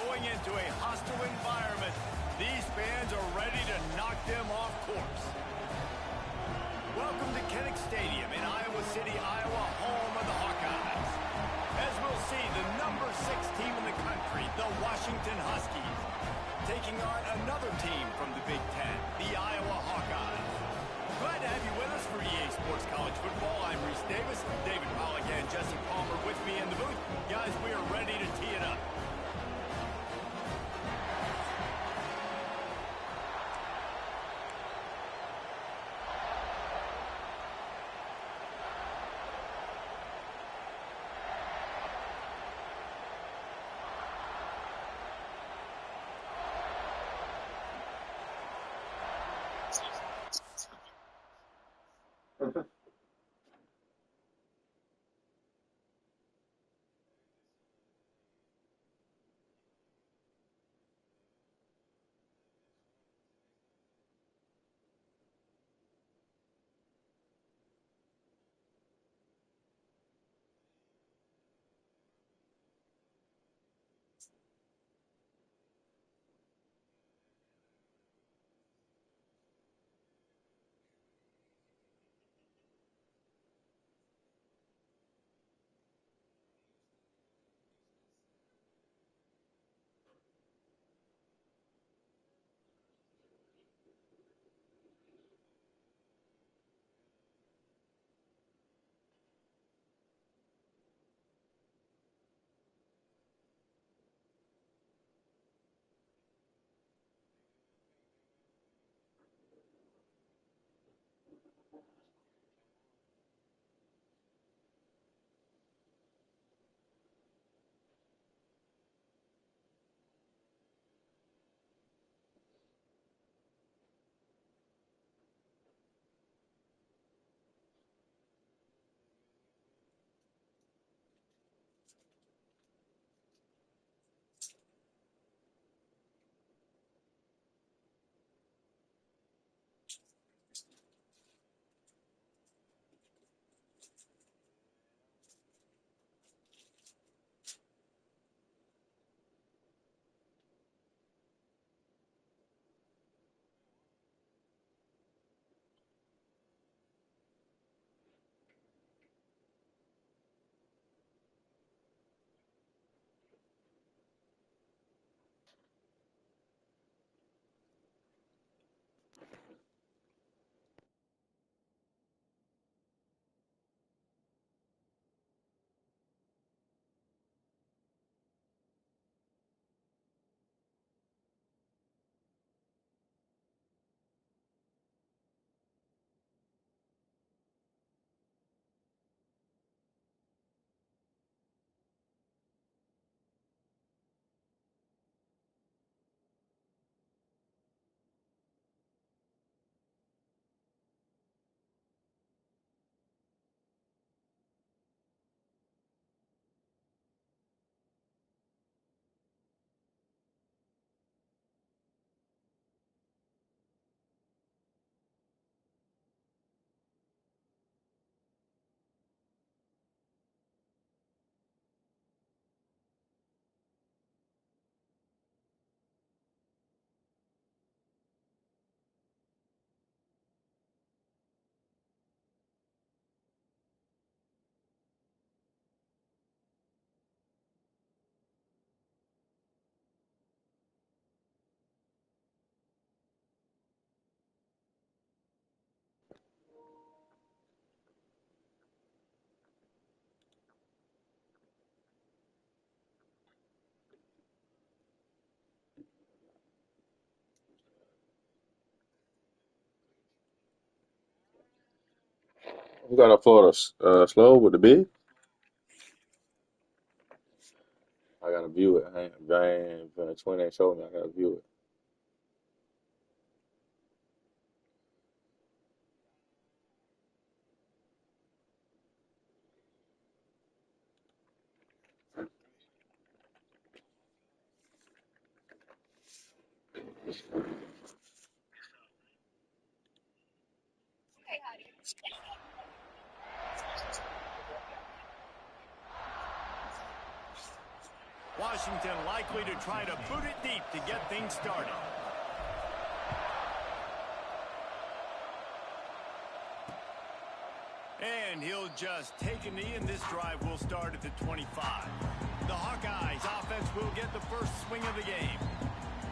going into a hostile environment. These fans are ready to knock them off course. Welcome to Kinnick Stadium in Iowa City, Iowa, home of the Hawkeyes. As we'll see, the number 6 team in the country, the Washington Huskies, taking on another team from the Big Ten, the Iowa Hawkeyes. Glad to have you with us for EA Sports College Football. I'm Reese Davis, David Pollock and Jesse Palmer with me in the booth. Guys, we are ready to tee it up. You got a photo slow with the big? I gotta view it. I ain't 20 ain't showed me. I gotta view it. Washington likely to try to boot it deep to get things started. And he'll just take a knee, and this drive will start at the 25. The Hawkeyes offense will get the first swing of the game.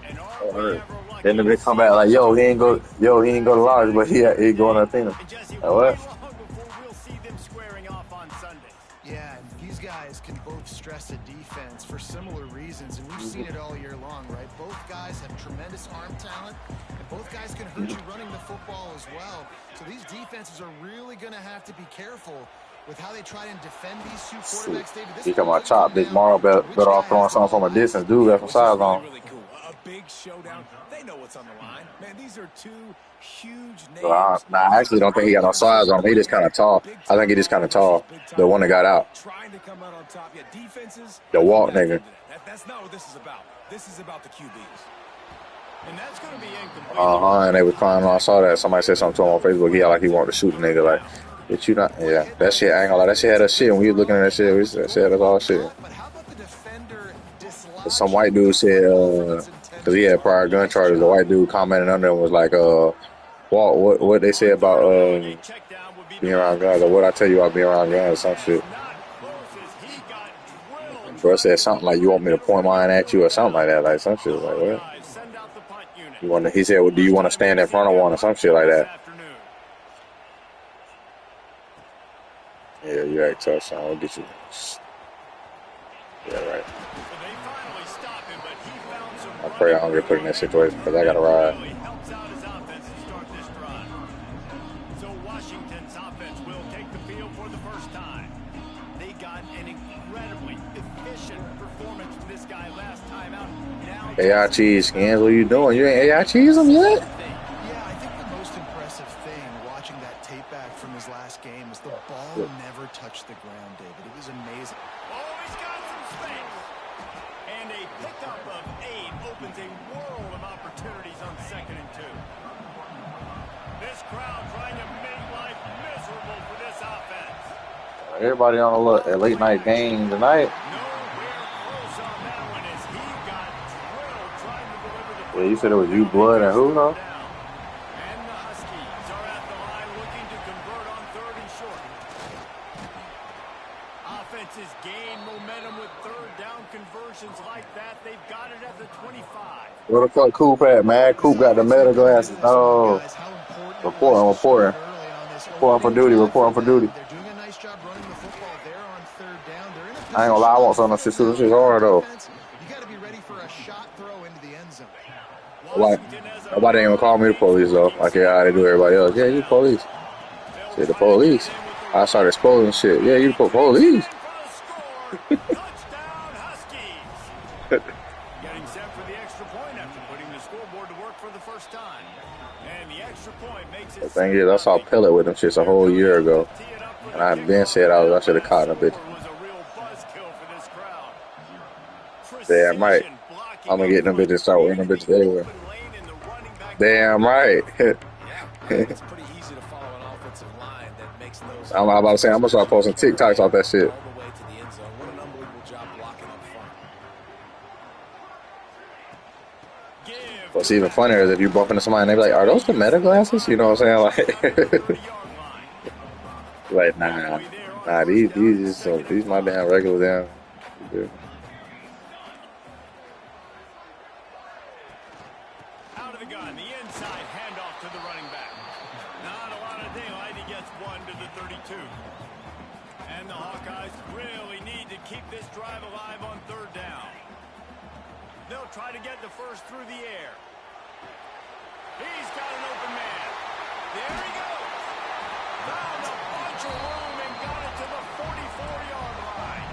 And are we ever lucky? Then they come back like, he ain't go to Lodge, but he going to Athena. Jesse, what? long before we'll see them squaring off on Sunday. Yeah, and these guys can both stress the defense for similar reasons, and we've seen it all year long, right? Both guys have tremendous arm talent, and both guys can hurt you running the football as well. So these defenses are really going to have to be careful with how they try and defend these two quarterbacks. David, He come out chop, Big Mario better off throwing something from a distance. Dude, that's from size on. Really cool. A big showdown. They know what's on the line. Man, these are two huge names. Nah, I actually don't think he got no size on him. He just kind of tall. I think he just kind of tall. The one that got out. Trying to come out on top. Yeah, defenses. The walk nigga. That's not what this is about. This is about the QBs. And that's going to be incomplete. And they was crying when I saw that. Somebody said something to him on Facebook. He like he wanted to shoot the nigga. Like, bitch, you not? Yeah, that shit. I ain't gonna lie. That shit had us shit. When we was looking at that shit, we said that's all shit. Some white dude said, because he had prior gun charges, the white dude commented under him was like, what they say about being around guns, or what I tell you about being around guns, or some shit. Bro said something like, you want me to point mine at you, or something like that, like some shit. Like, what? He said, well, do you want to stand in front of one, or some shit like that? Yeah, you act tough, son. I'll get you. Yeah, right. I pray I don't get put in that situation because I got to ride. So Washington's offense will take the field for the first time. They got an incredibly efficient performance from this guy last time out. Now AI cheese skins, what are you doing? You ain't AI cheese them yet? Yeah, I think the most impressive thing watching that tape back from his last game is the ball never touched the ground, David. It was amazing. Oh, he's got some space. And a pickup of 8 opens a world of opportunities on 2nd and 2. This crowd trying to make life miserable for this offense. Everybody on a late night game tonight. Nowhere close on that one as he got drilled trying to deliver the Yeah, you said it was you, Blood, and who, though? And the Huskies are at the line looking to convert on 3rd and short. Offenses gain momentum with 3rd down conversions like that. They've got it at the 25. Where the fuck Coop at, man? Coop got the meta glasses. Oh, reporting for duty. They're doing a nice job running the football there on 3rd down. They're in a I ain't gonna lie, I want some of that shit. This shit's hard, though. You got to be ready for a shot throw into the end zone. Nobody ain't gonna call me the police, though. Like, yeah, they do everybody else. Yeah, you the police. Say the police. I started exposing shit. Yeah, you the police. Touchdown, Huskies. Getting set for the extra point after putting the scoreboard to work for the first time. And the extra point makes it. The thing is, I saw Pellet with them shits a whole year ago. And I been said I should have caught them, bitch. Damn right. I'm gonna get them bitches, start winning them bitches everywhere. Damn right. It's pretty easy to follow an offensive line that makes those. I'm about to say, I'm gonna start posting TikToks off that shit. All the way to the end zone. What an unbelievable job blocking up front. What's even funnier is if you bump into somebody and they be like, are those the meta glasses? You know what I'm saying? Like, nah, these my damn regular damn. Yeah. Out of the gun, the inside handoff to the running back. Not a lot of daylight. He gets 1 to the 32. And the Hawkeyes really need to keep this drive alive on 3rd down. They'll try to get the first through the air. He's got an open man. There he goes. Found a bunch of room and got it to the 44-yard line.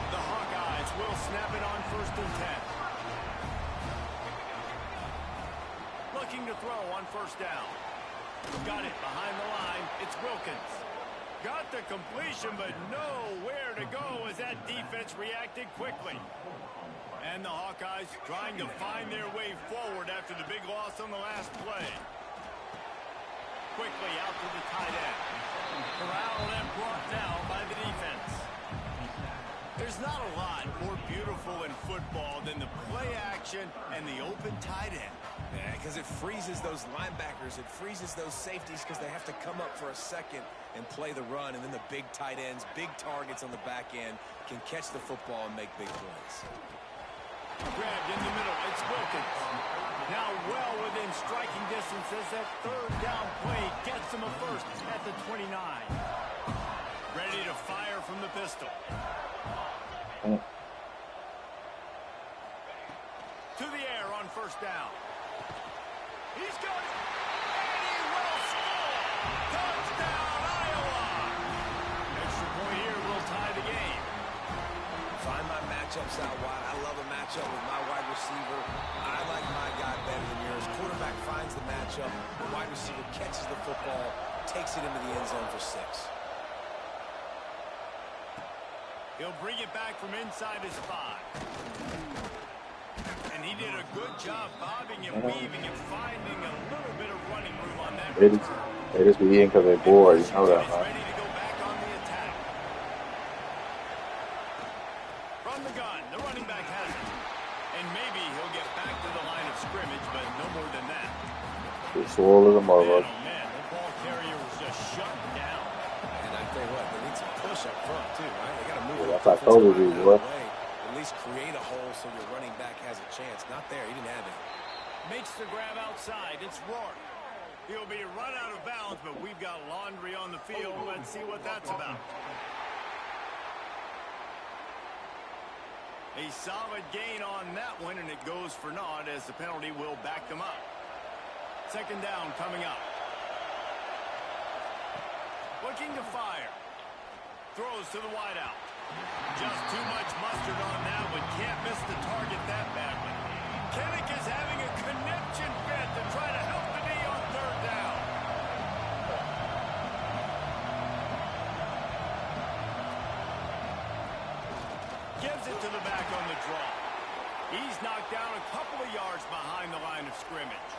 The Hawkeyes will snap it on 1st and 10. Looking to throw on 1st down. Got it behind the line. It's Wilkins. Got the completion, but nowhere to go as that defense reacted quickly. And the Hawkeyes trying to find their way forward after the big loss on the last play. Quickly out to the tight end. Corralled and brought down by the defense. There's not a lot more beautiful in football than the play action and the open tight end. Yeah, because it freezes those linebackers. It freezes those safeties because they have to come up for a second and play the run. And then the big tight ends, big targets on the back end can catch the football and make big plays. Grabbed in the middle. It's Wilkins. Now well within striking distance as that third down play gets him a first at the 29. Ready to fire from the pistol. To the air on first down. He's got it. And he will score. Touchdown, Iowa. Extra point here will tie the game. Find my matchups out wide. I love a matchup with my wide receiver. I like my guy better than yours. Quarterback finds the matchup. The wide receiver catches the football, takes it into the end zone for 6. He'll bring it back from inside his 5. And he did a good job bobbing and weaving and finding a little bit of running room on that. They just be eating because they're bored. You know that, huh? Ready to go back on the attack. From the gun, the running back has it. And maybe he'll get back to the line of scrimmage, but no more than that. It's swole as a mother. Man, oh man, the ball carrier was just shut down. And I tell you what, they need some push up front too, right? They got to move That's what I told you, boy. At least create a hole so your running back has a chance. Not there. He didn't have it. Makes the grab outside. It's Rourke. He'll be run out of bounds, but we've got laundry on the field. Let's see what that's about. A solid gain on that one, and it goes for naught as the penalty will back them up. Second down coming up. Looking to fire. Throws to the wideout. Just too much mustard on that one. Can't miss the target that badly. Kinnick is having a conniption fit to try to help the knee on third down. Gives it to the back on the draw. He's knocked down a couple of yards behind the line of scrimmage.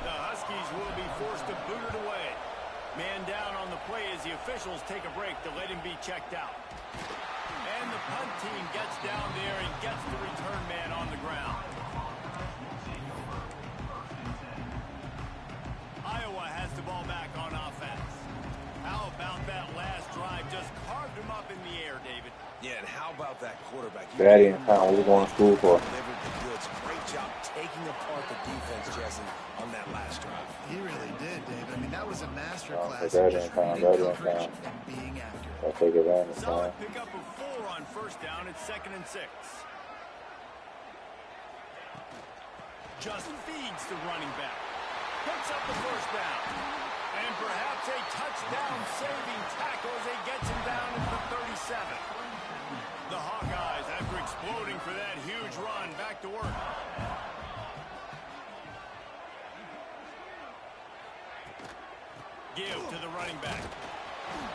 The Huskies will be forced to boot it away. Man down on the play as the officials take a break to let him be checked out. And the punt team gets down there and gets the return man on the ground. Iowa has the ball back on offense. How about that last drive? Just carved him up in the air, David. Yeah, and how about that quarterback? Daddy in town. What are you going to school for? Delivered the goods. Great job taking apart the defense, Jesse, on that last drive. He really did, David. I mean, that was a masterclass Daddy in in just town. reading Daddy in coverage town. and being accurate. I'll take advantage, man. Solid pickup of 4 on first down. It's 2nd and 6. Just feeds the running back. Picks up the first down. And perhaps a touchdown-saving tackle as he gets him down into the 37. The Hawkeyes, after exploding for that huge run, back to work. Give to the running back.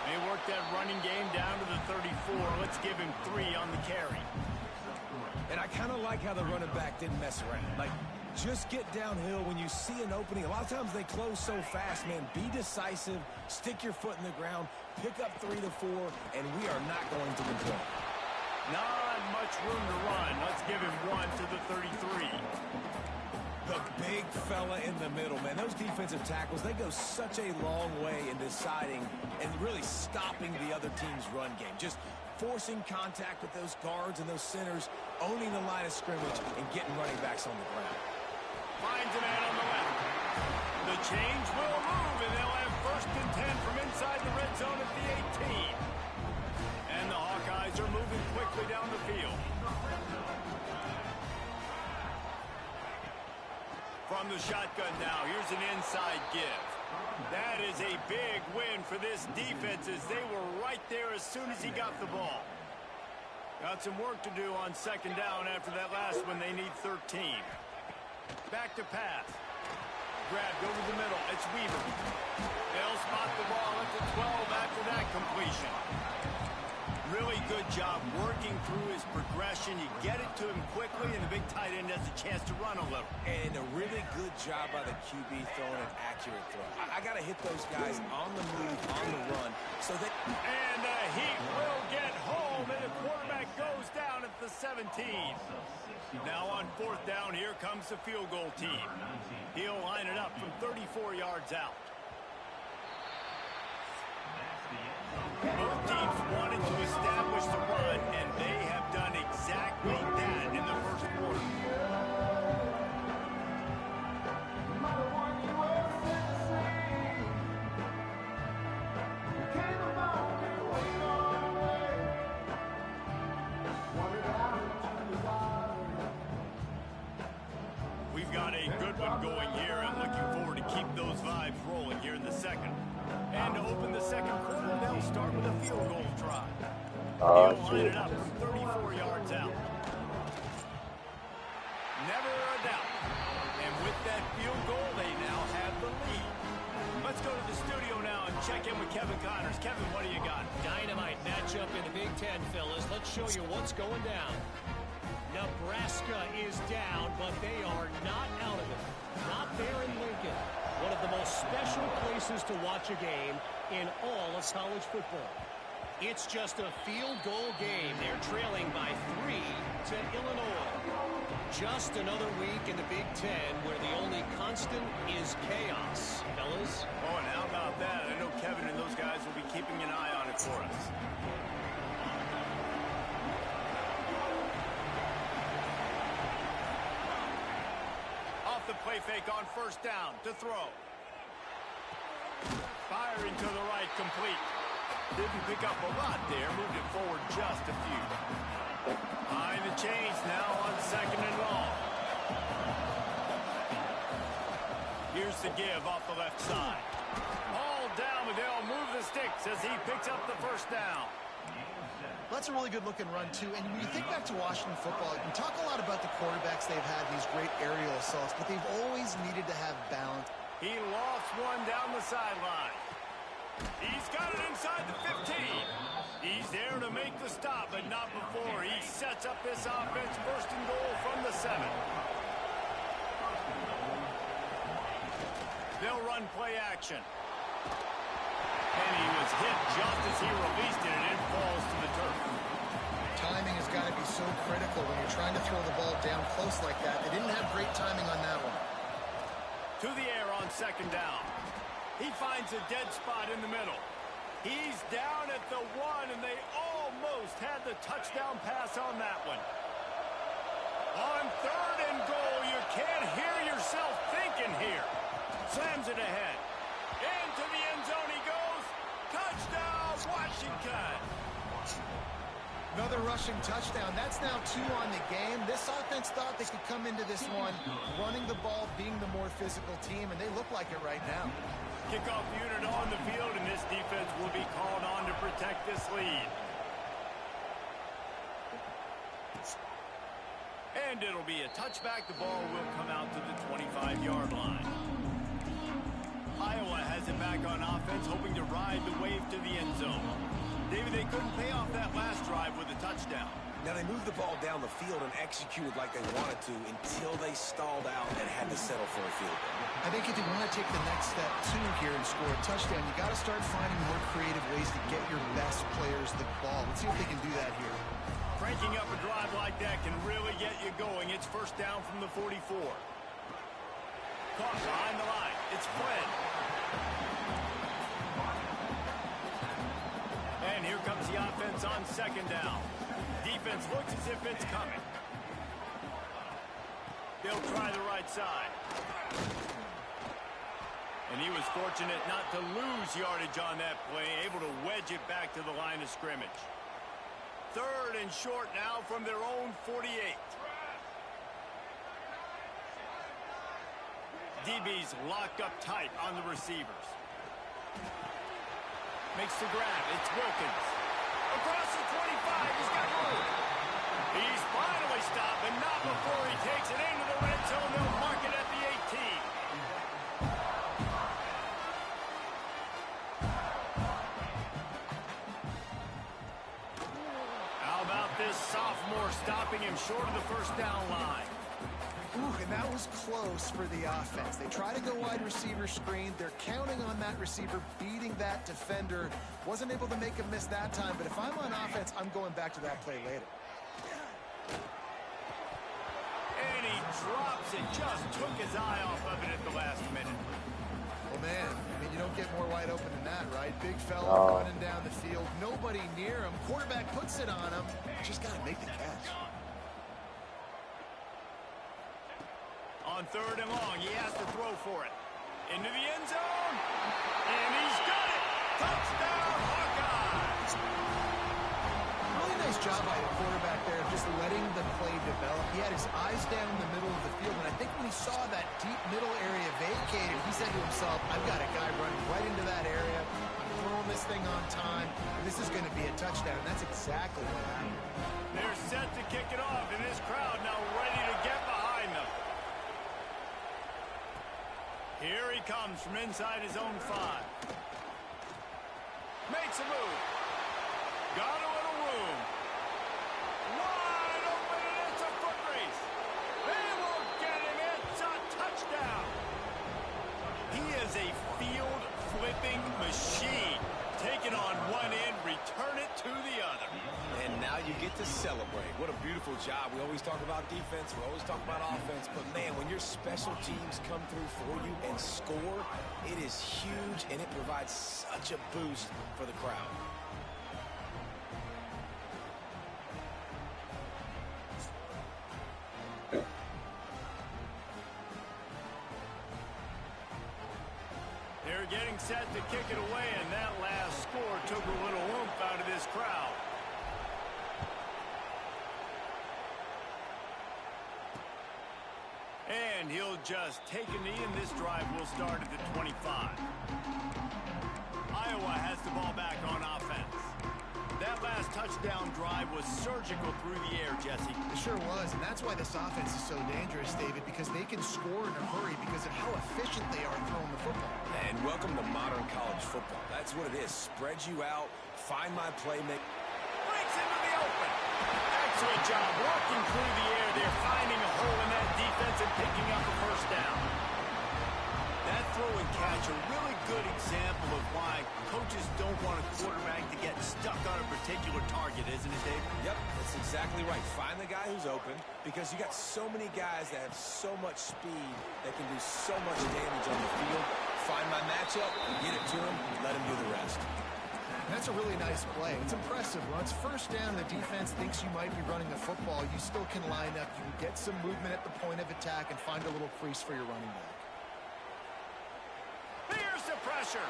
They work that running game down to the 34. Let's give him 3 on the carry. And I kind of like how the running back didn't mess around. Like, just get downhill when you see an opening. A lot of times they close so fast, man. Be decisive, stick your foot in the ground, pick up 3 to 4, and we are not going to complain. Not much room to run. Let's give him 1 to the 33. The big fella in the middle, man. Those defensive tackles, they go such a long way in deciding and really stopping the other team's run game. Just forcing contact with those guards and those centers, owning the line of scrimmage, and getting running backs on the ground. Finds a man on the left. The change will move, and they'll have 1st and 10 from inside the red zone at the 18. And the Hawkeyes are moving quickly down the field. From the shotgun now, here's an inside give. That is a big win for this defense as they were right there as soon as he got the ball. Got some work to do on 2nd down after that last one. They need 13. Back to pass. Grabbed over the middle. It's Weaver. They'll spot the ball at the 12 after that completion. Really good job working through his progression. You get it to him quickly, and the big tight end has a chance to run a little. And a really good job by the QB throwing an accurate throw. I got to hit those guys on the move, on the run, so that... And the Heat will get home, and the quarterback goes down at the 17. Now on 4th down, here comes the field goal team. He'll line it up from 34 yards out. Both teams wanted to establish the run, and they have done exactly that in the first quarter. We've got a good one going here. I'm looking forward to keep those vibes rolling here in the second. And to open the second quarter, they'll start with a field goal try. He'll line it up from 34 yards out. Never a doubt. And with that field goal, they now have the lead. Let's go to the studio now and check in with Kevin Connors. Kevin, what do you got? Dynamite matchup in the Big Ten, fellas. Let's show you what's going down. Nebraska is down, but they are not out of it. Not there in Lincoln. One of the most special places to watch a game in all of college football. It's just a field goal game. They're trailing by 3 to Illinois. Just another week in the Big Ten where the only constant is chaos, fellas. Oh, and how about that? I know Kevin and those guys will be keeping an eye on it for us. The play fake on 1st down to throw. Firing to the right, complete. Didn't pick up a lot there, moved it forward just a few. Behind the chains now on 2nd and long. Here's the give off the left side. All down, but they'll move the sticks as he picks up the 1st down. That's a really good-looking run, too. And when you think back to Washington football, you can talk a lot about the quarterbacks they've had, these great aerial assaults, but they've always needed to have balance. He lost one down the sideline. He's got it inside the 15. He's there to make the stop, but not before. He sets up this offense 1st and goal from the 7. They'll run play action. And he was hit just as he released it, and it falls to the turf. Timing has got to be so critical when you're trying to throw the ball down close like that. They didn't have great timing on that one. To the air on 2nd down. He finds a dead spot in the middle. He's down at the 1, and they almost had the touchdown pass on that one. On 3rd and goal, you can't hear yourself thinking here. Slams it ahead. Into the end zone he goes. Touchdown, Washington. Another rushing touchdown. That's now 2 on the game. This offense thought they could come into this one running the ball, being the more physical team, and they look like it right now. Kickoff unit on the field, and this defense will be called on to protect this lead. And it'll be a touchback. The ball will come out to the 25-yard line. Iowa has it back on offense, hoping to ride the wave to the end zone. David, they couldn't pay off that last drive with a touchdown. Now, they moved the ball down the field and executed like they wanted to until they stalled out and had to settle for a field goal. I think if you want to take the next step, too, here and score a touchdown, you got to start finding more creative ways to get your best players the ball. Let's see if they can do that here. Cranking up a drive like that can really get you going. It's 1st down from the 44. Caught behind the line. It's Flynn. And here comes the offense on 2nd down. Defense looks as if it's coming. They'll try the right side. And he was fortunate not to lose yardage on that play, able to wedge it back to the line of scrimmage. 3rd and short now from their own 48. DB's locked up tight on the receivers. Makes the grab. It's Wilkins. Across the 25. He's got room. He's finally stopped, but not before he takes it into the red zone. They'll mark it at the 18. short of the first down line. Ooh, and that was close for the offense. They try to go wide receiver screen. They're counting on that receiver beating that defender. Wasn't able to make him miss that time, but if I'm on offense, I'm going back to that play later. And he drops it. Just took his eye off of it at the last minute. Well, man, I mean, you don't get more wide open than that, right? Big fella running down the field. Nobody near him. Quarterback puts it on him. Just got to make the catch. On third and long, he has to throw for it. Into the end zone. And he's got it. Touchdown, Hawkeyes. Really nice job by the quarterback there, just letting the play develop. He had his eyes down the middle of the field, and I think when he saw that deep middle area vacated, he said to himself, I've got a guy running right into that area. I'm throwing this thing on time. This is going to be a touchdown, and that's exactly what happened. They're set to kick it off, and this crowd now ready to get behind them. Here he comes from inside his own 5. Makes a move. Got a little room. Wide open, and it's a foot race. They won't get him. It's a touchdown. He is a field-flipping machine. Take it on one end, return it to the other. And now you get to celebrate. What a beautiful job. We always talk about defense. We always talk about offense. But, man, when your special teams come through for you and score, it is huge, and it provides such a boost for the crowd. They're getting set to kick it away, and that last score took a little oomph out of this crowd. And he'll just take a knee, and this drive will start at the 25. Iowa has the ball back on offense. That last touchdown drive was surgical through the air, Jesse. It sure was, and that's why this offense is so dangerous, David, because they can score in a hurry because of how efficient they are throwing the football. And welcome to modern college football. That's what it is. Spread you out, find my playmaker. Breaks into the open. Excellent job walking through the air there, finding a hole in that defense and picking up a first down. That throw and catch, a really good example of why coaches don't want a quarterback to get stuck on a particular target, isn't it, Dave? Yep, that's exactly right. Find the guy who's open because you got so many guys that have so much speed that can do so much damage on the field. Find my matchup, get it to him, let him do the rest. That's a really nice play. It's impressive. Once first down, the defense thinks you might be running the football. You still can line up. You can get some movement at the point of attack and find a little crease for your running back. Here's the pressure.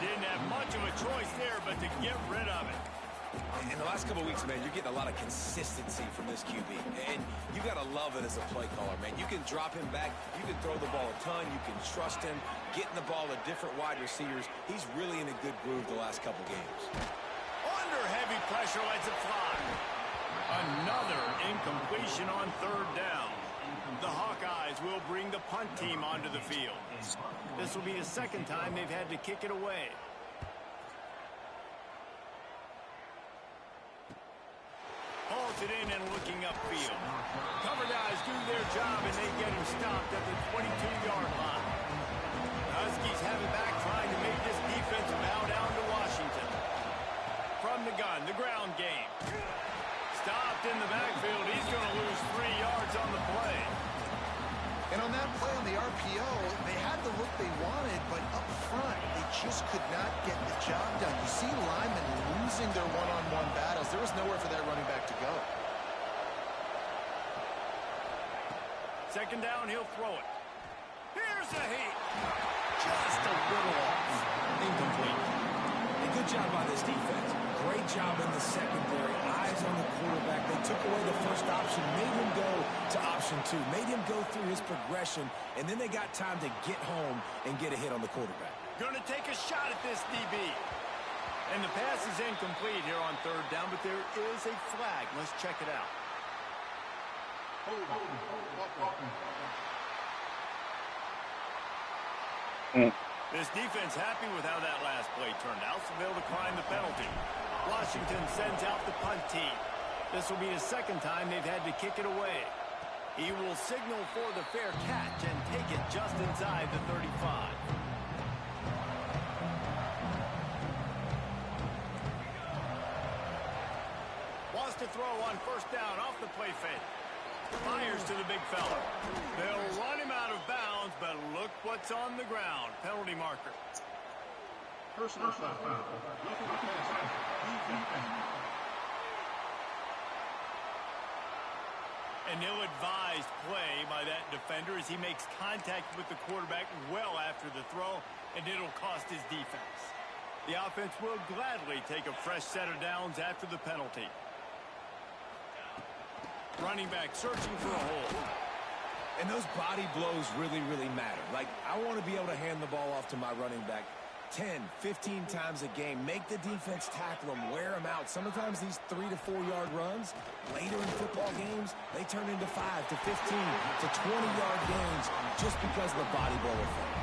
Didn't have much of a choice there, but to get rid of it. In the last couple of weeks, man, you're getting a lot of consistency from this QB. And you got to love it as a play caller, man. You can drop him back. You can throw the ball a ton. You can trust him. Getting the ball to different wide receivers. He's really in a good groove the last couple games. Under heavy pressure, lets it fly. Another incompletion on third down. The Hawkeyes will bring the punt team onto the field. This will be the second time they've had to kick it away. Holds it in and looking upfield. Cover guys do their job, and they get him stopped at the 22-yard line. The Huskies have it back, trying to make this defense bow down to Washington. From the gun, the ground game. Stopped in the backfield. He's going to lose 3 yards on the play. And on that play on the RPO, they had the look they wanted, but up front, they just could not get the job done. You see linemen losing their one-on-one battles. There was nowhere for that running back to go. Second down, he'll throw it. Here's a heat. Just a little off. Incomplete. A good job by this defense. Great job in the secondary. Eyes on the quarterback. They took away the first option, made him go to option 2, made him go through his progression, and then they got time to get home and get a hit on the quarterback. Going to take a shot at this DB. And the pass is incomplete here on third down, but there is a flag. Let's check it out. This defense happy with how that last play turned out, so they'll decline the penalty. Washington sends out the punt team. This will be the second time they've had to kick it away. He will signal for the fair catch and take it just inside the 35. Wants to throw on first down off the play fake. Fires to the big fella. They'll run him out of bounds, but look what's on the ground. Penalty marker. Personal foul. An ill-advised play by that defender as he makes contact with the quarterback well after the throw, and it'll cost his defense. The offense will gladly take a fresh set of downs after the penalty. Running back searching for a hole. And those body blows really, really matter. Like, I want to be able to hand the ball off to my running back 10, 15 times a game. Make the defense tackle them, wear them out. Sometimes these 3 to 4 yard runs, later in football games, they turn into 5 to 15 to 20-yard gains just because of the body blow effect.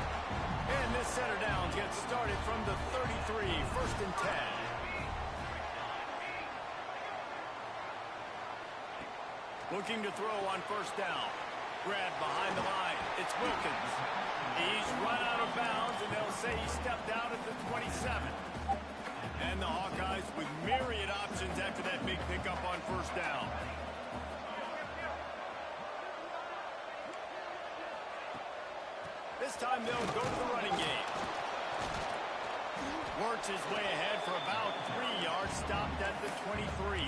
And this set of downs gets started from the 33, first and 10. Looking to throw on first down. Grab behind the line. It's Wilkins. He's run out of bounds, and they'll say he stepped out at the 27. And the Hawkeyes with myriad options after that big pickup on first down. This time they'll go to the running game. Works his way ahead for about 3 yards, stopped at the 23.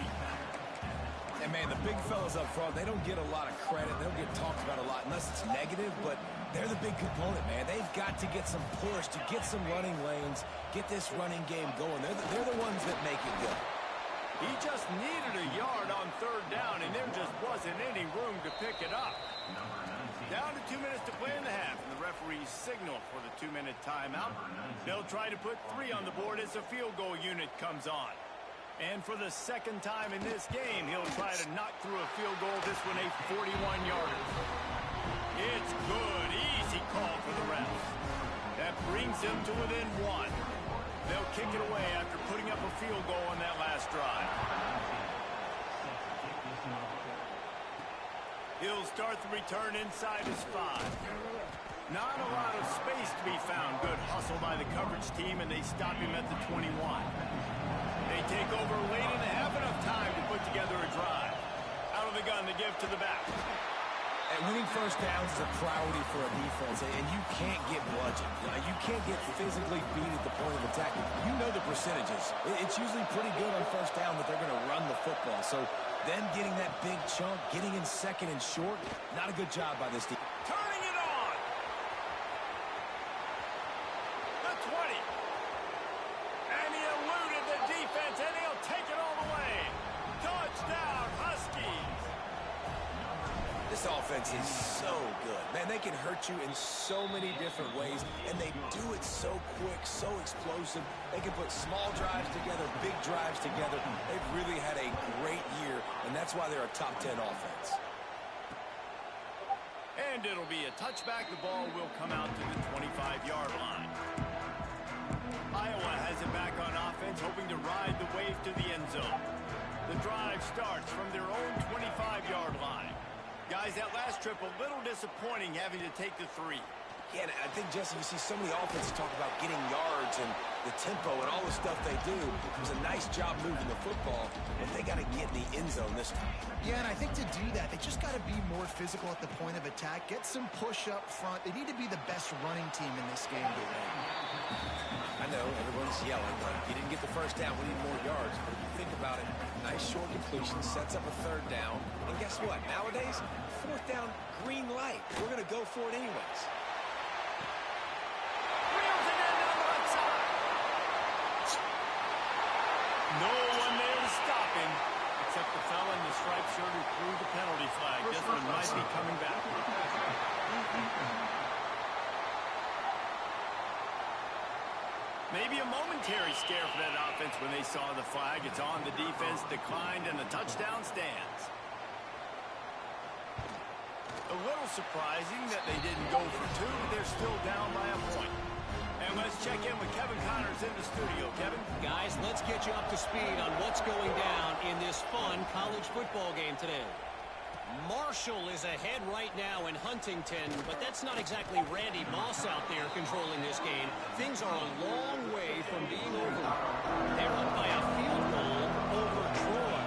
And, man, the big fellas up front, they don't get a lot of credit. They don't get talked about a lot unless it's negative, but they're the big component, man. They've got to get some push, to get some running lanes, get this running game going. They're the ones that make it go. He just needed a yard on third down, and there just wasn't any room to pick it up. Down to 2 minutes to play in the half, and the referees signal for the 2-minute timeout. They'll try to put 3 on the board as the field goal unit comes on. And for the second time in this game, he'll try to knock through a field goal, this one a 41-yarder. It's good. Easy call for the refs. That brings them to within 1. They'll kick it away after putting up a field goal on that last drive. He'll start the return inside his 5. Not a lot of space to be found. Good hustle by the coverage team, and they stop him at the 21. They take over late and have enough time to put together a drive. Out of the gun to give to the back. And winning first downs is a priority for a defense, and you can't get bludgeoned. You can't get physically beat at the point of attack. You know the percentages. It's usually pretty good on first down that they're going to run the football. So them getting that big chunk, getting in second and short, not a good job by this team. Turning it on. The 20. And he eluded the defense, and he'll take it all the way. Touchdown, Huskies. This offense is so good. Man, they can hurt you in so many different ways, and they do it so quick, so explosive. They can put small drives together, big drives together. They've really had a great year, and that's why they're a top 10 offense. And it'll be a touchback. The ball will come out to the 25-yard line. Iowa has it back on offense, hoping to ride the wave to the end zone. The drive starts from their own 25-yard line. Guys, that last trip a little disappointing having to take the 3. Yeah, and I think, Jesse, you see so many offenses talk about getting yards and the tempo and all the stuff they do. It was a nice job moving the football, but they got to get in the end zone this time. Yeah, and I think to do that, they just got to be more physical at the point of attack, get some push up front. They need to be the best running team in this game today. I know, everyone's yelling, but you didn't get the first down. We need more yards. But if you think about it, nice short completion, sets up a third down. And guess what? Nowadays, fourth down, green light. We're going to go for it anyways. Reels it in on the left side. No one there to stop him, except the fella in the striped shirt who threw the penalty flag. This one might be coming back. Maybe a momentary scare for that offense when they saw the flag. It's on, the defense declined, and the touchdown stands. A little surprising that they didn't go for 2, but they're still down by a point. And Let's check in with Kevin Connors in the studio. Kevin? Guys, let's get you up to speed on what's going down in this fun college football game today. Marshall is ahead right now in Huntington, but that's not exactly Randy Moss out there controlling this game. Things are a long way from being over. They're up by a field goal over Troy.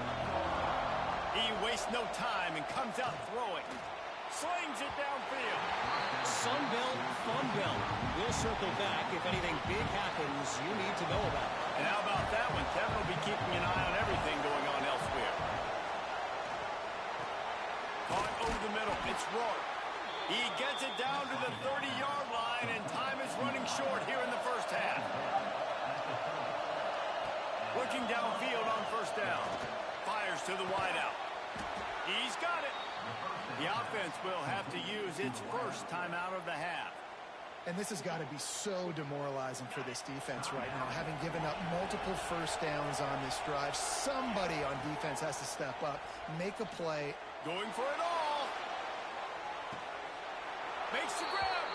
He wastes no time and comes out throwing. Slings it downfield. Sunbelt, Funbelt. We'll circle back if anything big happens you need to know about. And how about that one? Kevin will be keeping an eye on everything going on elsewhere. Caught over the middle. It's Rourke. He gets it down to the 30-yard line, and time is running short here in the first half. Looking downfield on first down. Fires to the wideout. He's got it. The offense will have to use its first timeout of the half. And this has got to be so demoralizing for this defense right now, having given up multiple first downs on this drive. Somebody on defense has to step up, make a play. Going for it all. Makes the grab.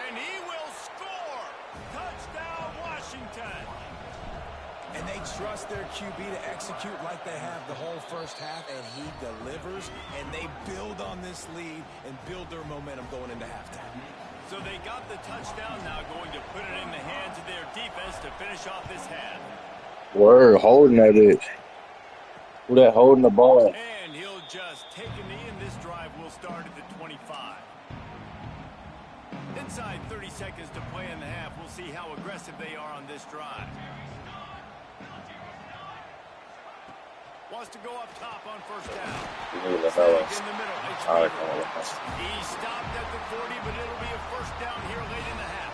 And he will score. Touchdown, Washington. And they trust their QB to execute like they have the whole first half, and he delivers, and they build on this lead and build their momentum going into halftime. So they got the touchdown, now going to put it in the hands of their defense to finish off this half. Word, holding that bitch. Who that holding the ball? And he'll just take a knee, and this drive will start at the 25. Inside 30 seconds to play in the half. We'll see how aggressive they are on this drive. Wants to go up top on first down. In the middle. He stopped at the 40, but it'll be a first down here late in the half.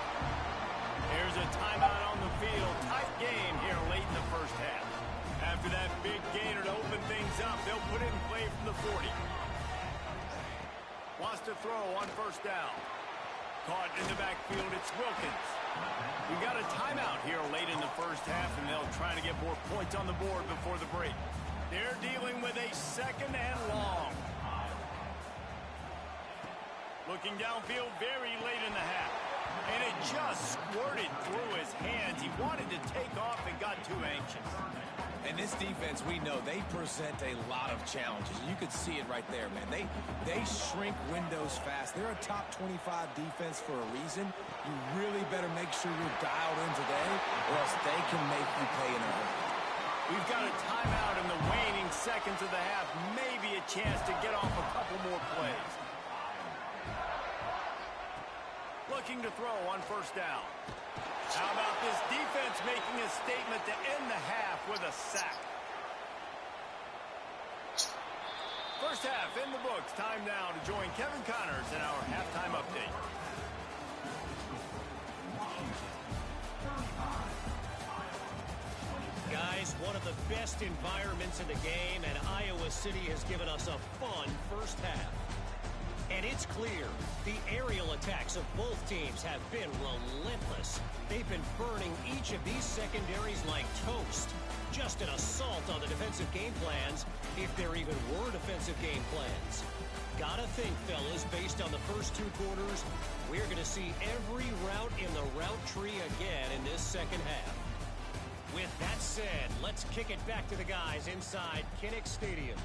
There's a timeout on the field. Tight game here late in the first half. After that big gainer to open things up, they'll put it in play from the 40. Wants to throw on first down. Caught in the backfield, it's Wilkins. We got a timeout here late in the first half, and they'll try to get more points on the board before the break. They're dealing with a second and long. Looking downfield very late in the half. And it just squirted through his hands. He wanted to take off and got too anxious. And this defense, we know, they present a lot of challenges. You could see it right there, man. They shrink windows fast. They're a top 25 defense for a reason. You really better make sure you're dialed in today, or else they can make you pay in a hurry. We've got a timeout in the waning seconds of the half. Maybe a chance to get off a couple more plays. Looking to throw on first down. How about this defense making a statement to end the half with a sack? First half in the books. Time now to join Kevin Connors in our halftime update. Guys, one of the best environments in the game, and Iowa City has given us a fun first half. And it's clear, the aerial attacks of both teams have been relentless. They've been burning each of these secondaries like toast. Just an assault on the defensive game plans, if there even were defensive game plans. Gotta think, fellas, based on the first two quarters, we're going to see every route in the route tree again in this second half. With that said, let's kick it back to the guys inside Kinnick Stadium.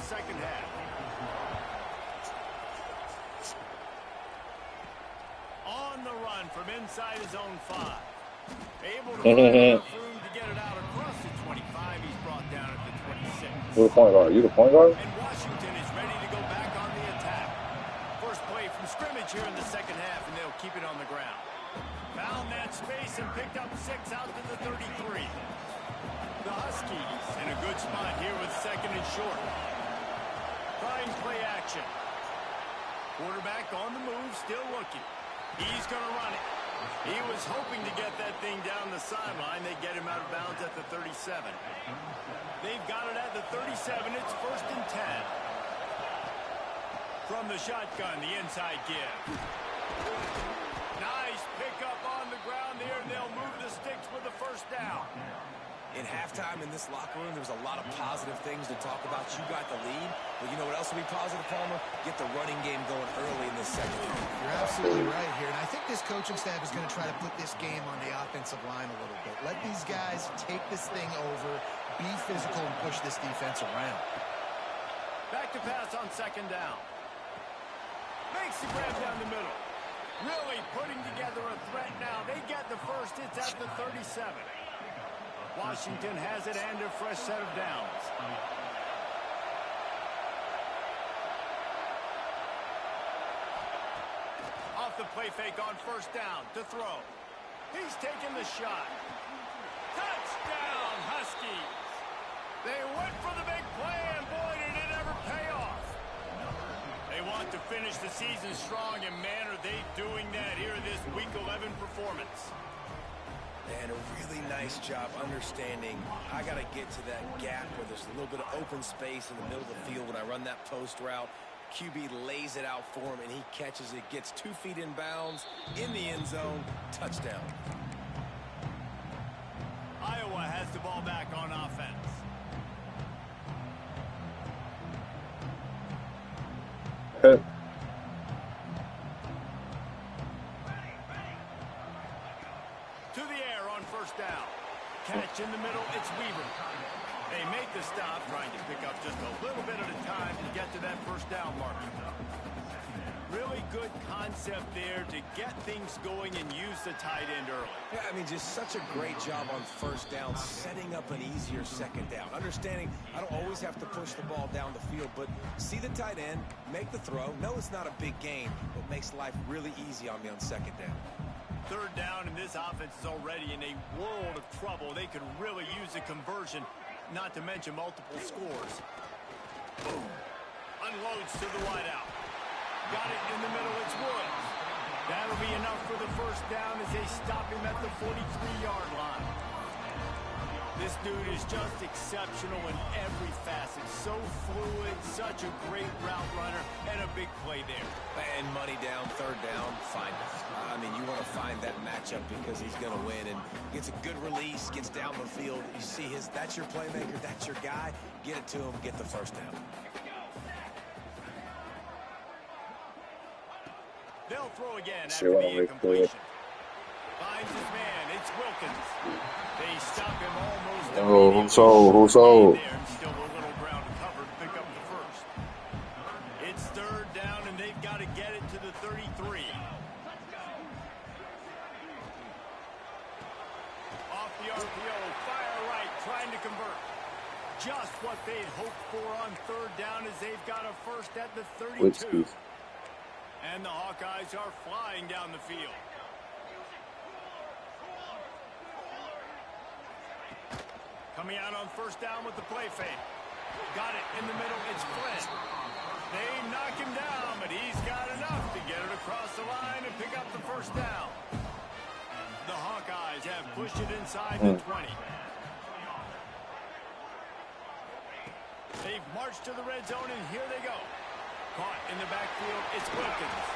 Second half. On the run from inside his own 5. Able to find enough room to get it out across the 25. He's brought down at the 26. Who's the point guard? You the point guard? And Washington is ready to go back on the attack. First play from scrimmage here in the second half, and they'll keep it on the ground. Found that space and picked up 6 out to the 33. The Huskies in a good spot here with second and short. trying play action. Quarterback on the move, still looking. He's going to run it. He was hoping to get that thing down the sideline. They get him out of bounds at the 37. They've got it at the 37. It's 1st and 10. From the shotgun, the inside give. Nice pickup on the ground there, and they'll move the sticks with the 1st down. In halftime in this locker room, there was a lot of positive things to talk about. You got the lead, but you know what else will be positive, Palmer? Get the running game going early in the second half. You're absolutely right here, and I think this coaching staff is going to try to put this game on the offensive line a little bit. Let these guys take this thing over, be physical, and push this defense around. Back to pass on 2nd down. Makes the grab down the middle. Really putting together a threat now. They get the 1st. It's at the 37. Washington has it and a fresh set of downs. Off the play fake on 1st down to throw. He's taking the shot. Touchdown, Huskies. They went for the big play, and boy, did it ever pay off. They want to finish the season strong, and man, are they doing that here in this Week 11 performance. And a really nice job understanding I got to get to that gap where there's a little bit of open space in the middle of the field when I run that post route. QB lays it out for him, and he catches it, gets 2 feet in bounds, in the end zone, touchdown. Iowa has the ball back on offense. To the air on 1st down. Catch in the middle, it's Weaver. They make the stop, trying to pick up just a little bit at a time to get to that 1st down marker. Really good concept there to get things going and use the tight end early. Yeah, I mean, just such a great job on 1st down, setting up an easier 2nd down. Understanding I don't always have to push the ball down the field, but see the tight end, make the throw. No, it's not a big gain, but makes life really easy on me on 2nd down. 3rd down, and this offense is already in a world of trouble. They could really use a conversion, not to mention multiple scores. Boom. Unloads to the wideout. Got it in the middle, it's Woods. That'll be enough for the 1st down as they stop him at the 43-yard line. This dude is just exceptional in every facet. So fluid, such a great route runner, and a big play there. And money down, 3rd down, find it. I mean, you want to find that matchup because he's going to win, and gets a good release, gets down the field. You see that's your playmaker, that's your guy. Get it to him, get the 1st down. They'll throw again after the incompletion. Finds his man. It's Wilkins. They stop him almost immediately. Who sold? Still a little ground to cover to pick up the 1st. It's 3rd down, and they've got to get it to the 33. Off the RPO, fire right, trying to convert. Just what they'd hoped for on 3rd down as they've got a 1st at the 32. And the Hawkeyes are flying down the field. Coming out on 1st down with the play fake. Got it in the middle. It's Flynn. They knock him down, but he's got enough to get it across the line and pick up the 1st down. The Hawkeyes have pushed it inside the 20. They've marched to the red zone, and here they go. Caught in the backfield, it's Wilkins.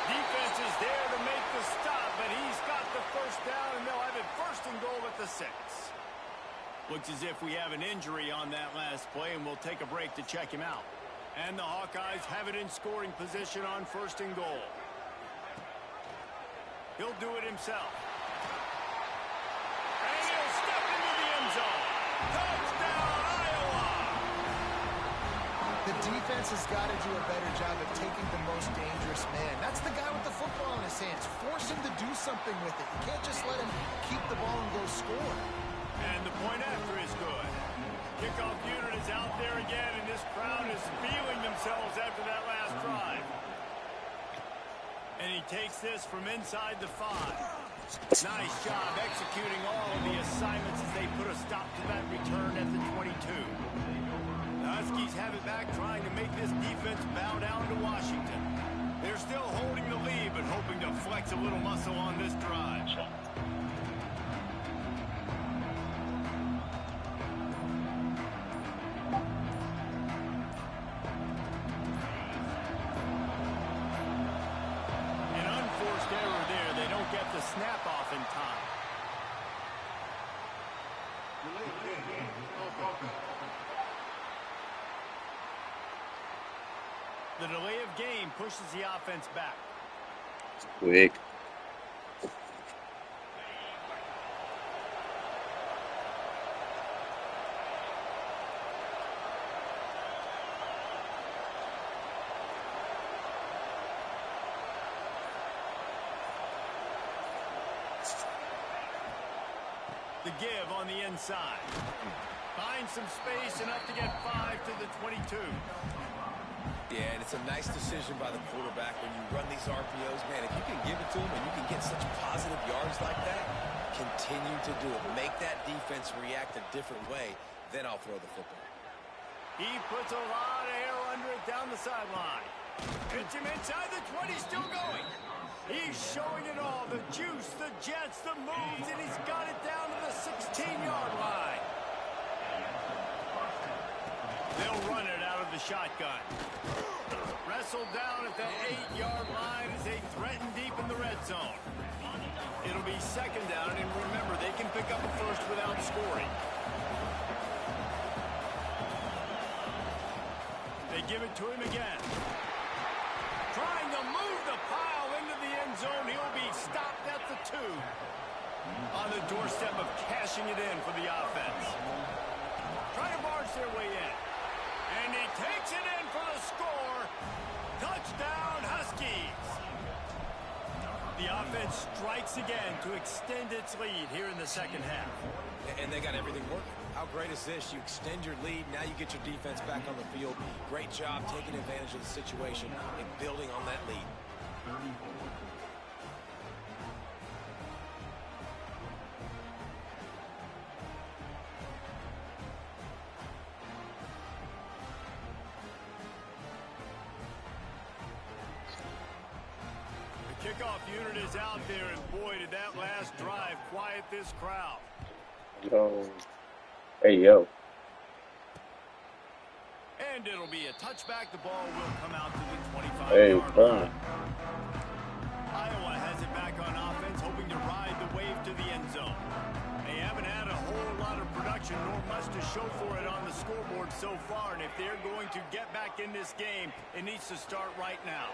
Defense is there to make the stop, but he's got the 1st down, and they'll have it 1st and goal at the 6. Looks as if we have an injury on that last play, and we'll take a break to check him out. And the Hawkeyes have it in scoring position on 1st and goal. He'll do it himself. And he'll step into the end zone. Touchdown, Iowa! The defense has got to do a better job of taking the most dangerous man. That's the guy with the football in his hands. Force him to do something with it. You can't just let him keep the ball and go score. And the point after is good. Kickoff unit is out there again, and this crowd is feeling themselves after that last drive. And he takes this from inside the 5. Nice job executing all of the assignments as they put a stop to that return at the 22. The Huskies have it back, trying to make this defense bow down to Washington. They're still holding the lead, but hoping to flex a little muscle on this drive. An unforced error there. They don't get the snap off in time. The delay of game pushes the offense back. Quick. The give on the inside. Finds some space, enough to get 5 to the 22. Yeah, and it's a nice decision by the quarterback when you run these RPOs. Man, if you can give it to him and you can get such positive yards like that, continue to do it. Make that defense react a different way, then I'll throw the football. He puts a lot of air under it down the sideline. Hits him inside the 20, still going. He's showing it all, the juice, the jets, the moves, and he's got it down to the 16-yard line. They'll run it out of the shotgun. Wrestled down at the 8-yard line as they threaten deep in the red zone. It'll be second down, and remember, they can pick up a first without scoring. They give it to him again. Trying to move the pile into the end zone. He'll be stopped at the 2. On the doorstep of cashing it in for the offense. Trying to barge their way in. And he takes it in for the score. Touchdown, Huskies. The offense strikes again to extend its lead here in the second half. And they got everything working. How great is this? You extend your lead, now you get your defense back on the field. Great job taking advantage of the situation and building on that lead. The kickoff unit is out there, and boy, did that last drive quiet this crowd. Hey, yo. And it'll be a touchback. The ball will come out to the 25-yard Hey, line. Iowa has it back on offense, hoping to ride the wave to the end zone. They haven't had a whole lot of production, nor much to show for it on the scoreboard so far. And if they're going to get back in this game, it needs to start right now.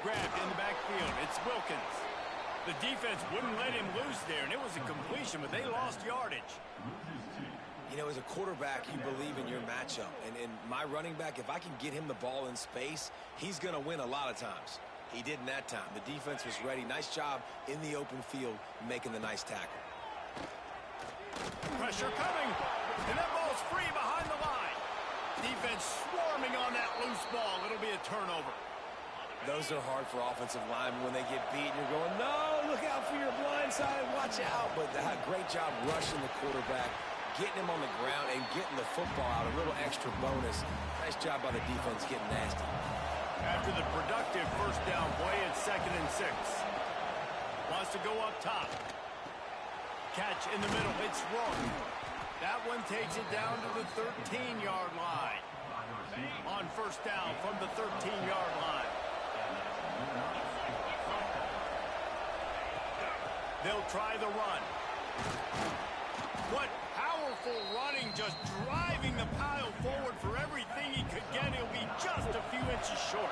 Grabbed in the backfield. It's Wilkins. The defense wouldn't let him loose there, and it was a completion, but they lost yardage. You know, as a quarterback, you believe in your matchup. And in my running back, if I can get him the ball in space, he's going to win a lot of times. He did in that time. The defense was ready. Nice job in the open field making the nice tackle. Pressure coming, and that ball's free behind the line. Defense swarming on that loose ball. It'll be a turnover. Those are hard for offensive linemen when they get beat and you're going, no, look out for your blind side, watch out. But great job rushing the quarterback, getting him on the ground and getting the football out. A little extra bonus. Nice job by the defense getting nasty. After the productive first down play, it's 2nd and 6. Wants to go up top. Catch in the middle. It's Rourke. That one takes it down to the 13-yard line. On first down from the 13-yard line. They'll try the run. What powerful running, just driving the pile forward for everything he could get. He'll be just a few inches short.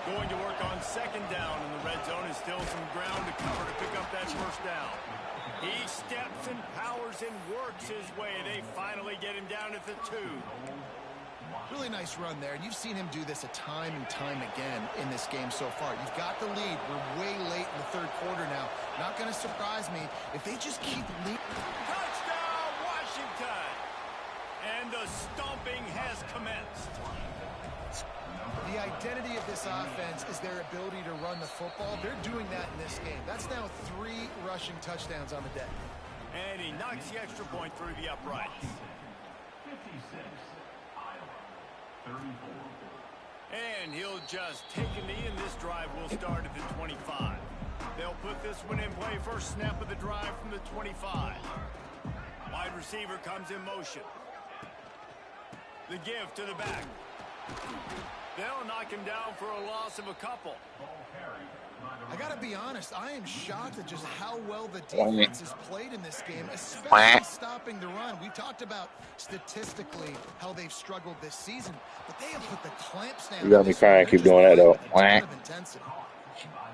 Going to work on second down in the red zone. Is still some ground to cover to pick up that first down. He steps and powers and works his way. They finally get him down at the 2. Really nice run there, and you've seen him do this a time and time again in this game so far. You've got the lead. We're way late in the third quarter now. Not going to surprise me if they just keep leading. Touchdown, Washington! And the stomping has commenced. The identity of this offense is their ability to run the football. They're doing that in this game. That's now 3 rushing touchdowns on the day. And he knocks the extra point through the uprights. And he'll just take a knee, and this drive will start at the 25. They'll put this one in play. First snap of the drive from the 25. Wide receiver comes in motion. The give to the back. They'll knock him down for a loss of a couple. I got to be honest, I am shocked at just how well the defense has played in this game, especially stopping the run. We talked about statistically how they've struggled this season, but they have put the clamps down. You got me crying. Keep doing that, though.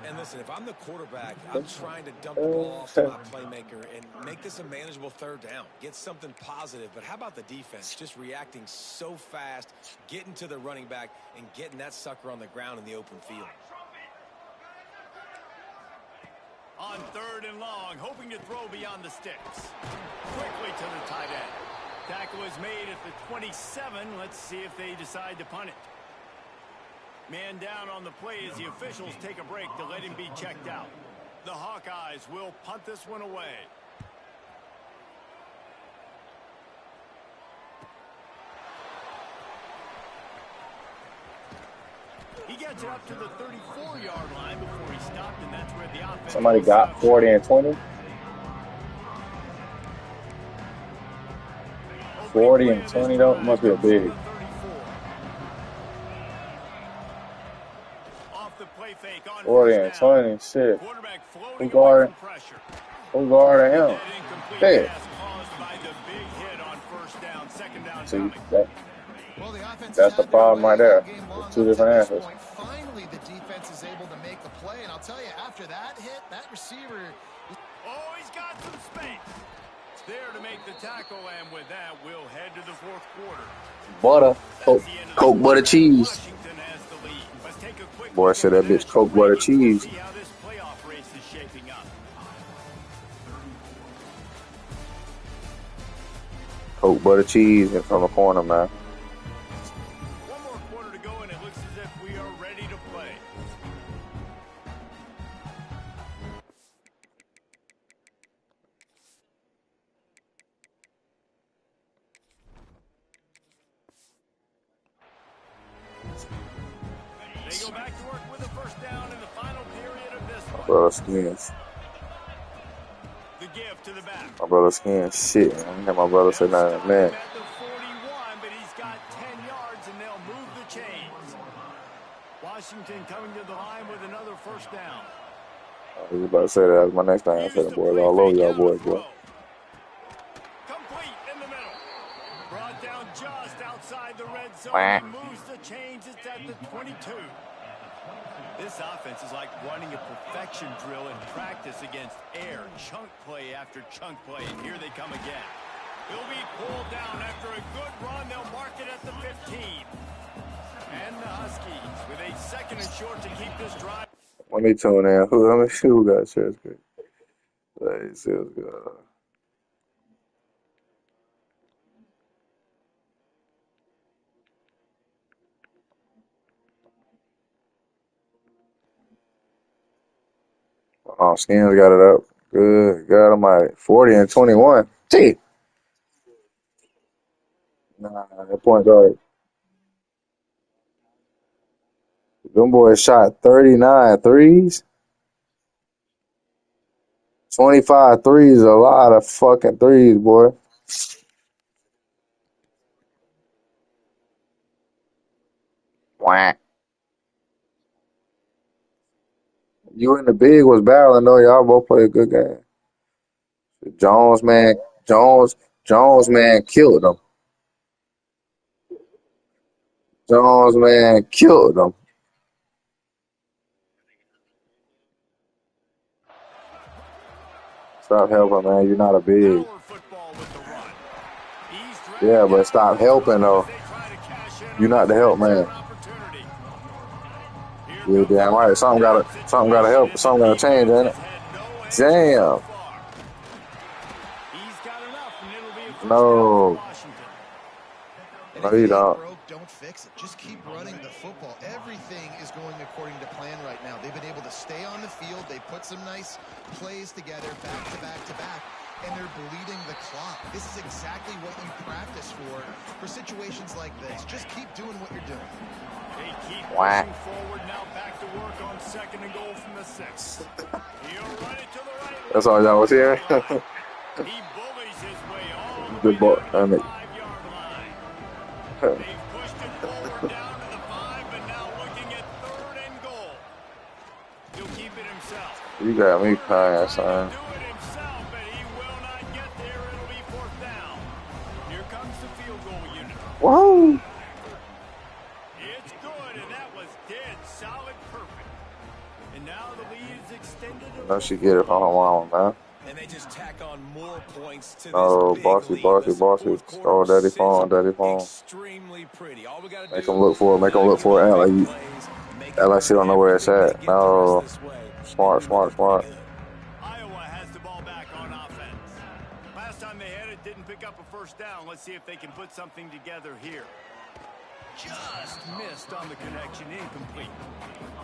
And listen, if I'm the quarterback, I'm trying to dump the ball off to my playmaker and make this a manageable third down. Get something positive. But how about the defense? Just reacting so fast, getting to the running back, and getting that sucker on the ground in the open field. On 3rd and long, hoping to throw beyond the sticks. Quickly to the tight end. Tackle is made at the 27. Let's see if they decide to punt it. Man down on the play as the officials take a break to let him be checked out. The Hawkeyes will punt this one away. He gets it up to the 34-yard line before he stopped, and that's where the offense... Somebody got 40 and 20? 40 and 20, though? Must be a big. Off the play fake on 40 and 20, shit. Who guarded him? Hey. See, that's the problem right there. There's two different answers. Finally, the defense is able to make the play, and I'll tell you, after that hit, that receiver... Oh, he's got some space. It's there to make the tackle, and with that, we'll head to the 4th quarter. Butter. Coke, butter, cheese. Boy, I said that bitch Coke, butter, cheese. See how this playoff race is shaping up. Coke, butter, cheese from the corner, man. One more quarter to go, and it looks as if we are ready to play. They go back to work with a first down in the final period of this one. My brother skins. The give to the back. My brother skins. Shit, man. I hear my brother say that, man. At the 41, but he's got 10 yards, and they'll move the chains. Washington coming to the line with another first down. I was about to say that was my next thing. I said, boys, all over y'all boys, boy. Complete in the middle. Brought down just outside the red zone. He moves the chains. It's at the 22. This offense is like running a perfection drill in practice against air. Chunk play after chunk play, and here they come again. He'll be pulled down after a good run. They'll mark it at the 15. And the Huskies with a 2nd and short to keep this drive. Let me tune in. Let me see who got shares good. Let's see who's good. Oh, Skins got it up. Good God almighty. 40 and 21. Gee. Nah, that point guard. Them boys shot 39 threes. 25 threes, a lot of fucking threes, boy. Wah. You and the big was battling though. Y'all both played a good game. Jones, man, killed them. Jones, man, killed them. Stop helping, man. You're not a big. Yeah, but stop helping, though. You're not the help, man. You're damn right. Something gotta help. Something gotta change, ain't it? Damn. No. No, you don't. Don't fix it. Just keep running the football. Everything is going according to plan right now. They've been able to stay on the field. They put some nice plays together back to back to back. and they're bleeding the clock. This is exactly what you practice for situations like this. Just keep doing what you're doing. They keep pushing forward now, back to work on 2nd and goal from the 6. He'll run it to the right. That's all y'all was hearing. He bullies his way all the Good way ball. down to the 5-yard line. They've pushed it forward down to the 5, but now looking at 3rd and goal. He'll keep it himself. You got me crying, son. Do it himself, but he will not get there. It'll be 4th down. Here comes the field goal unit. Whoa! It's good, and that was dead solid, perfect. And now the lead is extended. No, she get it from her mama, man. And they just tack on more points to Oh, this big bossy, lead. bossy, Listen, bossy. fourth Oh, quarter daddy sits phone, daddy phone. extremely pretty. All we gotta Make do them look for it, make them look for it. Act like she don't know where it's at. No. Smart, smart, smart. Iowa has the ball back on offense. Last time they had it, didn't pick up a 1st down. Let's see if they can put something together here. Just missed on the connection, incomplete.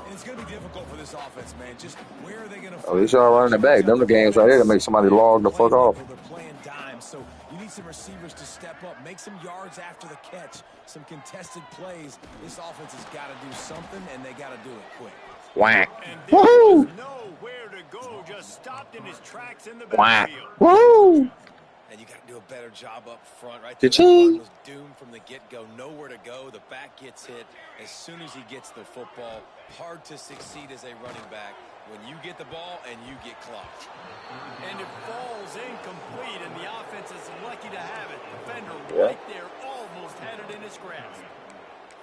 And it's going to be difficult for this offense, man. Just where are they going to At least y'all running it back. Them the games right here to make somebody log the fuck off. They're playing dimes, so you need some receivers to step up, make some yards after the catch, some contested plays. This offense has got to do something, and they got to do it quick. Whack. And there was nowhere to go, just stopped in his tracks in the Whack. backfield. Woo! And you got to do a better job up front, right? Cha-ching. That run was doomed from the get-go. Nowhere to go. The back gets hit as soon as he gets the football. Hard to succeed as a running back when you get the ball and you get clocked. And it falls incomplete, and the offense is lucky to have it. Defender Yeah. right there almost had it in his grasp.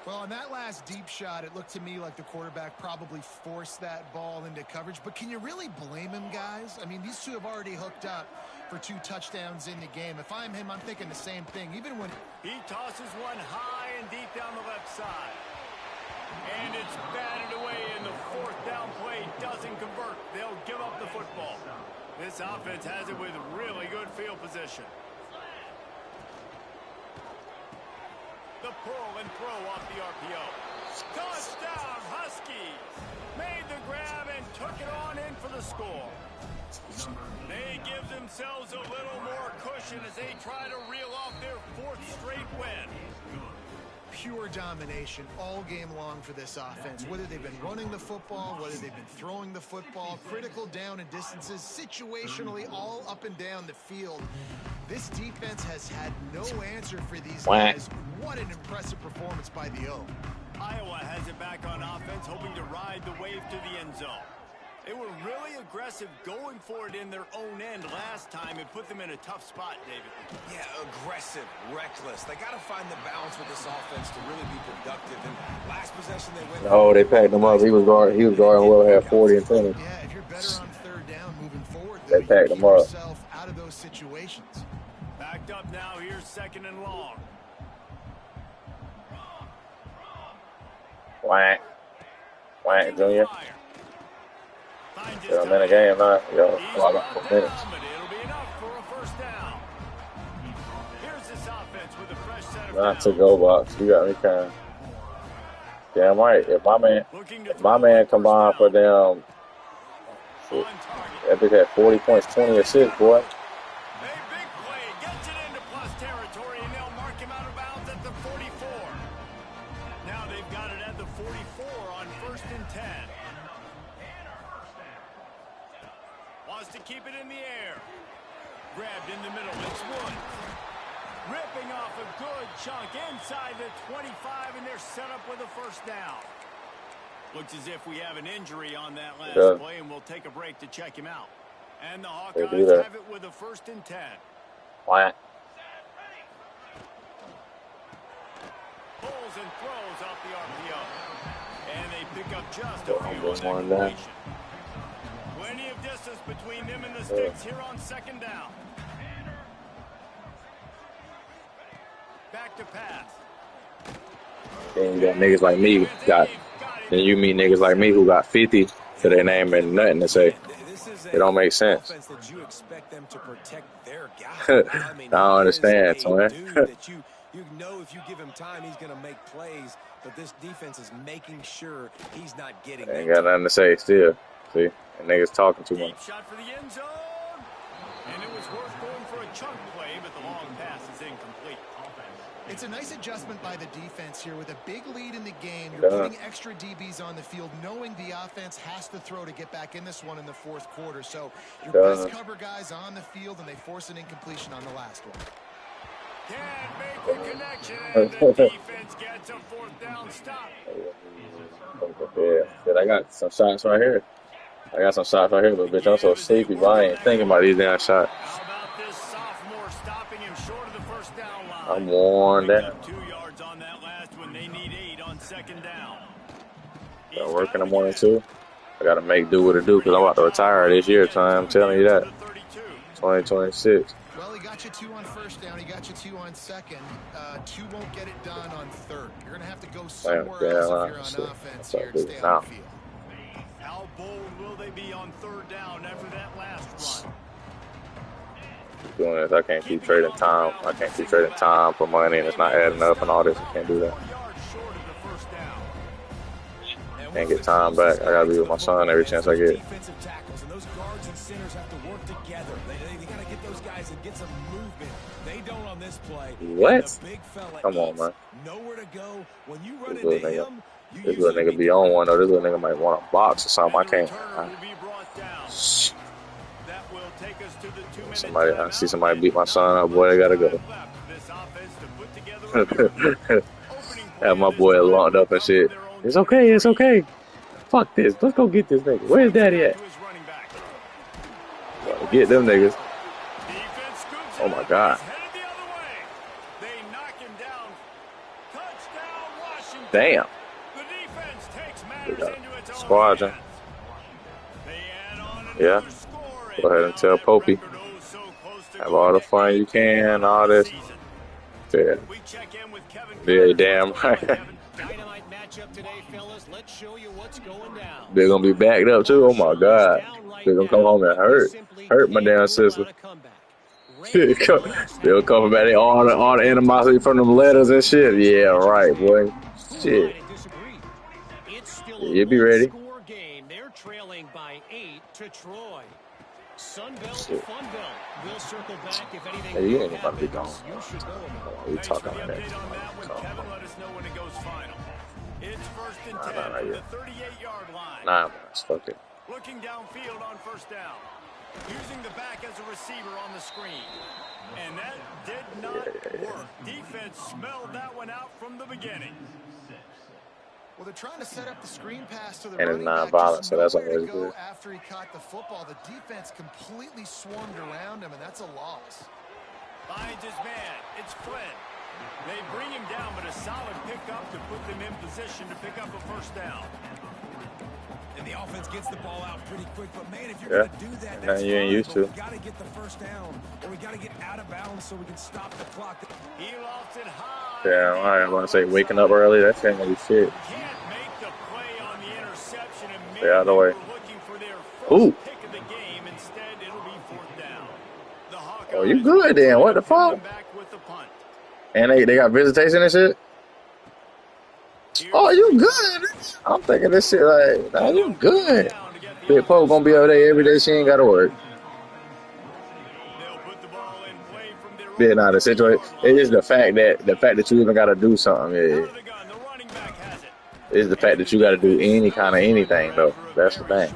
Well, on that last deep shot, it looked to me like the quarterback probably forced that ball into coverage. But can you really blame him, guys? I mean, these two have already hooked up for 2 touchdowns in the game. If I'm him, I'm thinking the same thing. Even when He tosses one high and deep down the left side. And it's batted away, and the 4th down play doesn't convert. They'll give up the football. This offense has it with really good field position. The pull and throw off the RPO. Touchdown, Huskies. Made the grab and took it on in for the score. They give themselves a little more cushion as they try to reel off their 4th straight win. pure domination all game long for this offense, whether they've been running the football, whether they've been throwing the football, critical down and distances, situationally all up and down the field. This defense has had no answer for these guys. What an impressive performance by the O. Iowa has it back on offense, hoping to ride the wave to the end zone. They were really aggressive going for it in their own end last time. It put them in a tough spot, David. Yeah, aggressive, reckless. They got to find the balance with this offense to really be productive. And last possession they went. Oh, they packed him up. He was guarding well, had 40 and 20. Yeah, if you're better on 3rd down moving forward, They packed him up. yourself out of those situations. Backed up now. Here's 2nd and long. Whack. Whack, Junior. Finds his Yeah, I'm in a game now. Yo, He's well, I brought got 4 down, minutes. but it'll be enough for a 1st down. Here's this offense with a fresh set of Not downs. to go box. You got me kind. Damn right. If Looking to my throw man it, 1st combined down. for them, On target. that bitch had 40 points, 20 assists, boy. A big play gets it into plus territory, and they'll mark him out of bounds at the 44. Now they've got it at the 44 on 1st and 10. Wants to keep it in the air. Grabbed in the middle. It's Woods. Ripping off a good chunk inside the 25, and they're set up with a 1st down. Looks as if we have an injury on that last play, and we'll take a break to check him out. And the They do Hawkeyes that. have it with a 1st and 10. Whack. Pulls and throws off the RPO. And they pick up just a few Almost on one that down. completion. Plenty of distance between them and the sticks here on 2nd down. Back to pass. Then you got niggas like me then you meet niggas like me who got 50 to their name and nothing to say. This is It don't make sense. offense that you expect them to protect their guy. I mean, I don't he understand, is a twin. dude that you know if you give him time, he's going to make plays. But this defense is making sure he's not getting Ain't that. got nothing to say still. See? And niggas talking too much. Deep shot for the end zone. And it was worth chunk play, but the long pass is incomplete. It's a nice adjustment by the defense here. With a big lead in the game, you're putting extra DBs on the field, knowing the offense has to throw to get back in this one in the fourth quarter. So your best cover guys on the field, and they force an incompletion on the last one. Can't make the connection, and the defense gets a fourth down stop. Yeah, I got some shots right here. But bitch, I'm so sleepy, but I ain't thinking about these damn shots. How about this sophomore stopping him short of the first down line? I'm worn down. 2 yards on that last one. They need 8 on second down. Got work in the morning too. I gotta make do what it do because I'm about to retire this year. So I'm telling you that. 2026. Well, he got you 2 on first down. He got you 2 on second. 2 won't get it done on third. You're going to have to go somewhere else if you're on offense here and stay on the field. How bold will they be on third down after that last run? Doing this, I can't keep trading time. For money, and it's not adding up and all this. I can't do that. Can't get time back. I gotta be with my son every chance I get. Defensive tackles and those guards and centers have to work together. They gotta get those guys and get some movement. They don't on this play. What? Come on, man. Nowhere to go. When you run This into little him, This little nigga be on one though. This little nigga might want a box or something. I can't. I see somebody beat my son up. Boy, they gotta go. Have my boy locked up and shit. It's okay. Fuck this. Let's go get this nigga. Where's daddy at? Get them niggas. Oh my god. Damn. Squadron. Yeah. Go ahead and tell Popey. Have all the fun you can, all this. Yeah. Yeah, damn right. They're gonna be backed up too. Oh my god. They're gonna come home and hurt my damn sister. They'll come back. All the animosity from them letters and shit. Yeah, right, boy. Shit. You be ready. They're trailing by 8 to Troy. Sunbelt, Funbelt will circle back if anything. Hey, you ain't about to be gone. We talking like that. Kevin, let us know when it goes final. It's first and 10 Nah, from the 38-yard line. Nah, man, fuck it. Looking downfield on first down. Using the back as a receiver on the screen. And that did not work. Defense smelled that one out from the beginning. Well, they're trying to set up the screen pass to the And it's running back. non-violent, so that's Nowhere to always go good. after he caught the football, the defense completely swarmed around him, and that's a loss. Finds his man. It's Flynn. They bring him down, but a solid pickup to put them in position to pick up a first down. And the offense gets the ball out pretty quick, but man, if you're going to do that, that's you ain't fine, used but to. we got to get the first down, or we got to get out of bounds so we can stop the clock. He lost it high. Yeah, all right, I'm gonna say waking up early. That ain't gonna be shit. Can't make the play on the interception, and maybe Stay out of the way. we're looking for their first pick of the game. Instead, it'll be fourth down. The Hawkeyes Oh, you good then? What the fuck? back with the punt. And they got visitation and shit. Oh, you good? I'm thinking this shit like, nah, you good. Big Pope gonna be over there every day. She ain't gotta work. They'll put the ball in play from their Yeah, nah, the situation. It's just the fact that you even gotta do something. Yeah, out of the gun. The running back has it. it's the fact that you gotta do any kind of anything though. That's the thing.